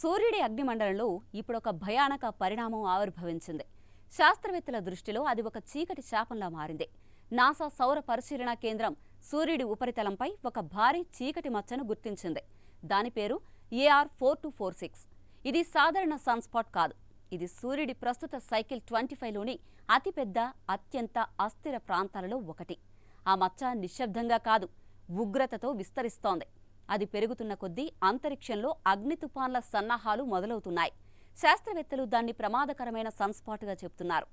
సూర్యుడి అగ్నిమండలంలో ఇప్పుడొక భయానక పరిణామం ఆవిర్భవించింది. శాస్త్రవేత్తల దృష్టిలో అది ఒక చీకటి శాపంలా మారింది. నాసా సౌర పరిశీలనా కేంద్రం సూర్యుడి ఉపరితలంపై ఒక భారీ చీకటి మచ్చను గుర్తించింది. దాని పేరు AR4246. ఇది సాధారణ సన్స్పాట్ కాదు. ఇది సూర్యుడి ప్రస్తుత సైకిల్ 25లోని అతిపెద్ద, అత్యంత అస్థిర ప్రాంతాలలో ఒకటి. ఆ మచ్చ నిశ్శబ్దంగా కాదు, ఉగ్రతతో విస్తరిస్తోంది. అది పెరుగుతున్న కొద్దీ అంతరిక్షంలో అగ్ని తుపాన్ల సన్నాహాలు మొదలవుతున్నాయి. శాస్త్రవేత్తలు దాన్ని ప్రమాదకరమైన సన్స్పాట్గా చెబుతున్నారు.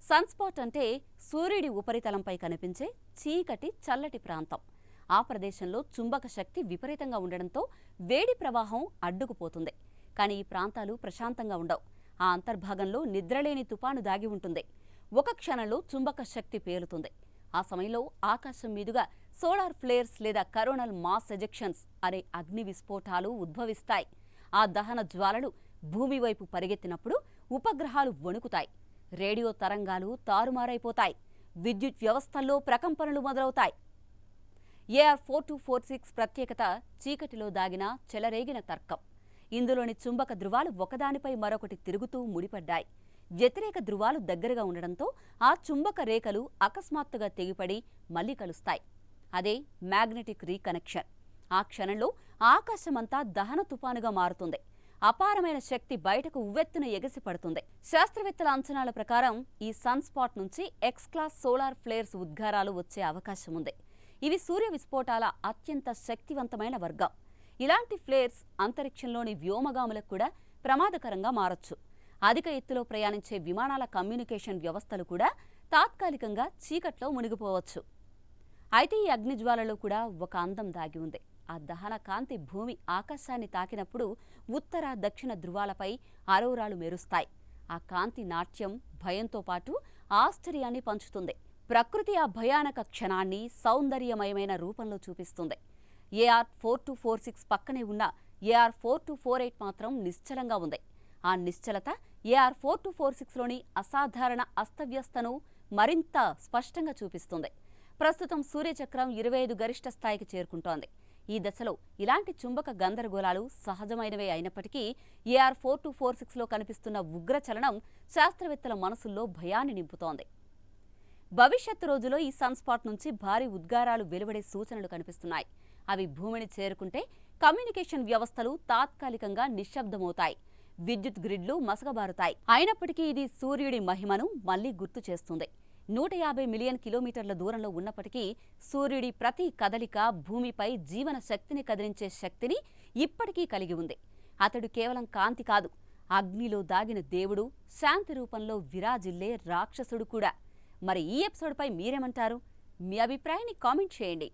సన్స్పాట్ అంటే సూర్యుడి ఉపరితలంపై కనిపించే చీకటి, చల్లటి ప్రాంతం. ఆ ప్రదేశంలో చుంబక శక్తి విపరీతంగా ఉండడంతో వేడి ప్రవాహం అడ్డుకుపోతుంది. కానీ ఈ ప్రాంతాలు ప్రశాంతంగా ఉండవు. ఆ అంతర్భాగంలో నిద్రలేని తుపాను దాగి ఉంటుంది. ఒక క్షణంలో చుంబక శక్తి పేలుతుంది. ఆ సమయంలో ఆకాశం మీదుగా సోలార్ ఫ్లేర్స్ లేదా కరోనల్ మాస్ ఎజెక్షన్స్ అనే అగ్ని విస్ఫోటాలు ఉద్భవిస్తాయి. ఆ దహన జ్వాలలు భూమి వైపు పరిగెత్తినప్పుడు ఉపగ్రహాలు వణుకుతాయి. రేడియో తరంగాలు తారుమారైపోతాయి. విద్యుత్ వ్యవస్థల్లో ప్రకంపనలు మొదలవుతాయి. AR4246 ప్రత్యేకత చీకటిలో దాగిన చెలరేగిన తర్కం. ఇందులోని చుంబక ధృవాలు ఒకదానిపై మరొకటి తిరుగుతూ ముడిపడ్డాయి. వ్యతిరేక ధృవాలు దగ్గరగా ఉండడంతో ఆ చుంబక రేఖలు అకస్మాత్తుగా తెగిపడి మళ్లీ కలుస్తాయి. అదే మ్యాగ్నెటిక్ రీకనెక్షన్. ఆ క్షణంలో ఆకాశమంతా దహన తుపానుగా మారుతుంది. అపారమైన శక్తి బయటకు ఉవ్వెత్తున ఎగసిపడుతుంది. శాస్త్రవేత్తల అంచనాల ప్రకారం ఈ సన్స్పాట్ నుంచి ఎక్స్ క్లాస్ సోలార్ ఫ్లేర్స్ ఉద్గారాలు వచ్చే అవకాశం ఉంది. ఇవి సూర్య విస్ఫోటాల అత్యంత శక్తివంతమైన వర్గం. ఇలాంటి ఫ్లేర్స్ అంతరిక్షంలోని వ్యోమగాములకు కూడా ప్రమాదకరంగా మారొచ్చు. అధిక ఎత్తులో ప్రయాణించే విమానాల కమ్యూనికేషన్ వ్యవస్థలు కూడా తాత్కాలికంగా చీకట్లో మునిగిపోవచ్చు. అయితే ఈ అగ్నిజ్వాలలో కూడా ఒక అందం దాగి ఉంది. ఆ దహన కాంతి భూమి ఆకాశాన్ని తాకినప్పుడు ఉత్తర, దక్షిణ ధృవాలపై అరోరాలు మెరుస్తాయి. ఆ కాంతి నాట్యం భయంతో పాటు ఆశ్చర్యాన్ని పంచుతుంది. ప్రకృతి ఆ భయానక క్షణాన్ని సౌందర్యమయమైన రూపంలో చూపిస్తుంది. AR4246 పక్కనే ఉన్న AR4248 మాత్రం నిశ్చలంగా ఉంది. ఆ నిశ్చలత AR4246లోని అసాధారణ అస్తవ్యస్తను మరింత స్పష్టంగా చూపిస్తుంది. ప్రస్తుతం సూర్యచక్రం 25 గరిష్ట స్థాయికి చేరుకుంటోంది. ఈ దశలో ఇలాంటి చుంబక గందరగోళాలు సహజమైనవే అయినప్పటికీ AR4246లో కనిపిస్తున్న ఉగ్రచలనం శాస్త్రవేత్తల మనసుల్లో భయాన్ని నింపుతోంది. భవిష్యత్తు రోజుల్లో ఈ సన్స్పాట్ నుంచి భారీ ఉద్గారాలు వెలువడే సూచనలు కనిపిస్తున్నాయి. అవి భూమిని చేరుకుంటే కమ్యూనికేషన్ వ్యవస్థలు తాత్కాలికంగా నిశ్శబ్దమవుతాయి. విద్యుత్ గ్రిడ్లు మసకబారుతాయి. అయినప్పటికీ ఇది సూర్యుడి మహిమను మళ్లీ గుర్తు చేస్తుంది. 150 మిలియన్ కిలోమీటర్ల దూరంలో ఉన్నప్పటికీ సూర్యుడి ప్రతి కదలిక భూమిపై జీవన శక్తిని కదిలించే శక్తిని ఇప్పటికీ కలిగి ఉంది. అతడు కేవలం కాంతి కాదు, అగ్నిలో దాగిన దేవుడు, శాంతి రూపంలో విరాజిల్లే రాక్షసుడు కూడా. మరి ఈ ఎపిసోడ్పై మీరేమంటారు? మీ అభిప్రాయాన్ని కామెంట్ చేయండి.